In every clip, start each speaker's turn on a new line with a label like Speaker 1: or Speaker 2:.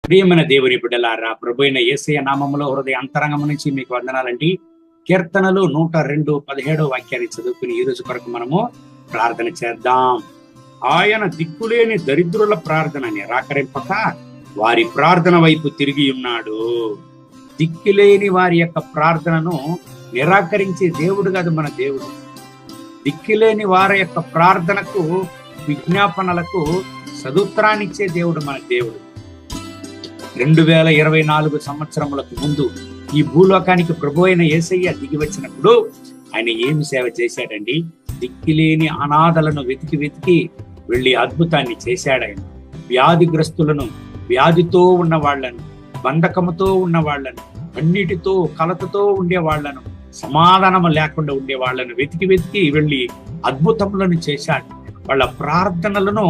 Speaker 1: ప్రియమైన దేవుని బిడ్డలారా, ప్రభువైన యేసయ్య నామములో హృదయ అంతరంగం నుంచి మీకు వందనాలండి. కీర్తనలు 102:17 వాక్యాన్ని చదువుకుని ఈ రోజు కొరకు మనము ప్రార్థన చేద్దాం. ఆయన దిక్కులేని దరిద్రుల ప్రార్థన నిరాకరింపక వారి ప్రార్థన వైపు తిరిగి ఉన్నాడు. దిక్కులేని వారి యొక్క ప్రార్థనను నిరాకరించే దేవుడు కాదు మన దేవుడు. దిక్కులేని వారి యొక్క ప్రార్థనకు, విజ్ఞాపనలకు సదుత్తరాన్నిచ్చే దేవుడు మన దేవుడు. 2024 సంవత్సరములకు ముందు ఈ భూలోకానికి ప్రభు అయిన యేసయ్య దిగి వచ్చినప్పుడు ఆయన ఏమి సేవ చేశాడండి? దిక్కిలేని అనాథలను వెతికి వెళ్ళి అద్భుతాన్ని చేశాడు. ఆయన వ్యాధిగ్రస్తులను, వ్యాధితో ఉన్న వాళ్లను, బంధకముతో ఉన్న వాళ్లను, అన్నిటితో కలతతో ఉండే వాళ్లను, సమాధానము లేకుండా ఉండే వాళ్లను వెతికి వెళ్ళి అద్భుతములను చేశాడు. వాళ్ళ ప్రార్థనలను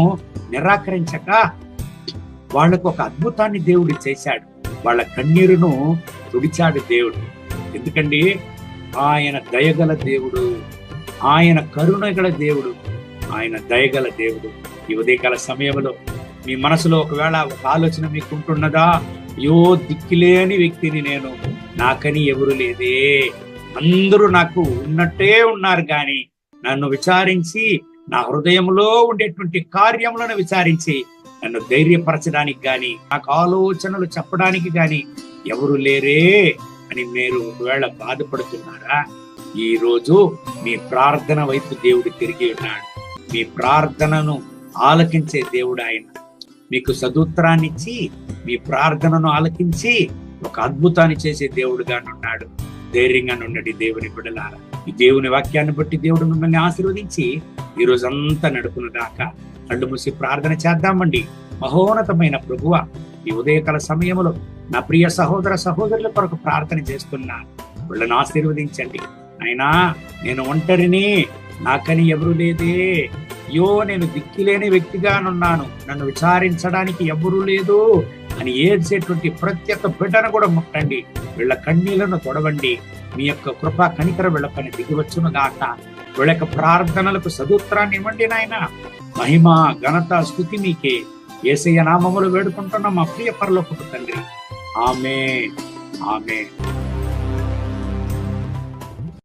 Speaker 1: నిరాకరించక వాళ్లకు ఒక అద్భుతాన్ని దేవుడు చేశాడు. వాళ్ళ కన్నీరును తుడిచాడు దేవుడు. ఎందుకండి? ఆయన దయగల దేవుడు, ఆయన కరుణగల దేవుడు, ఆయన దయగల దేవుడు. ఈ ఉదయకాల సమయంలో మీ మనసులో ఒకవేళ ఒక ఆలోచన మీకు ఉంటున్నదా? అయ్యో, దిక్కులేని వ్యక్తిని నేను, నాకని ఎవరు లేదే, అందరూ నాకు ఉన్నట్టే ఉన్నారు, కానీ నన్ను విచారించి నా హృదయంలో ఉండేటువంటి కార్యములను విచారించి నన్ను ధైర్యపరచడానికి గాని, నాకు ఆలోచనలు చెప్పడానికి గాని ఎవరు లేరే అని మీరు ఒకవేళ బాధపడుతున్నారా? ఈ రోజు మీ ప్రార్థన వైపు దేవుడు తిరిగి ఉన్నాడు. మీ ప్రార్థనను ఆలకించే దేవుడు ఆయన. మీకు సదుత్తరాన్ని ఇచ్చి మీ ప్రార్థనను ఆలకించి ఒక అద్భుతాన్ని చేసే దేవుడుగా ఉన్నాడు. ధైర్యంగా నుండి దేవుని బిడ్డలారా, ఈ దేవుని వాక్యాన్ని బట్టి దేవుడు మిమ్మల్ని ఆశీర్వదించి ఈ రోజంతా నడుపును దాకా కళ్ళు మూసి ప్రార్థన చేద్దామండి. మహోన్నతమైన ప్రభువ, ఈ ఉదయకాల సమయంలో నా ప్రియ సహోదర సహోదరుల కొరకు ప్రార్థన చేస్తున్నా. వీళ్ళని ఆశీర్వదించండి. అయినా నేను ఒంటరిని, నాకని ఎవరు లేదే, అయ్యో నేను దిక్కులేని వ్యక్తిగానున్నాను, నన్ను విచారించడానికి ఎవరూ లేదు అని ఏడ్చేటువంటి ప్రతి ఒక్క బిడ్డను కూడా ముట్టండి. వీళ్ళ కన్నీళ్లను తొడవండి. మీ యొక్క కృపా కనికర వీళ్ళ పని దిగివచ్చును గాక. వీళ్ళ యొక్క ప్రార్థనలకు సదుత్తరాన్ని ఇవ్వండి నాయన. మహిమ, ఘనత, స్తుతి మీకే. యేసయ్య నామములో వేడుకుంటున్న మా ప్రియ పరలోకపు తండ్రి. ఆమేన్, ఆమేన్.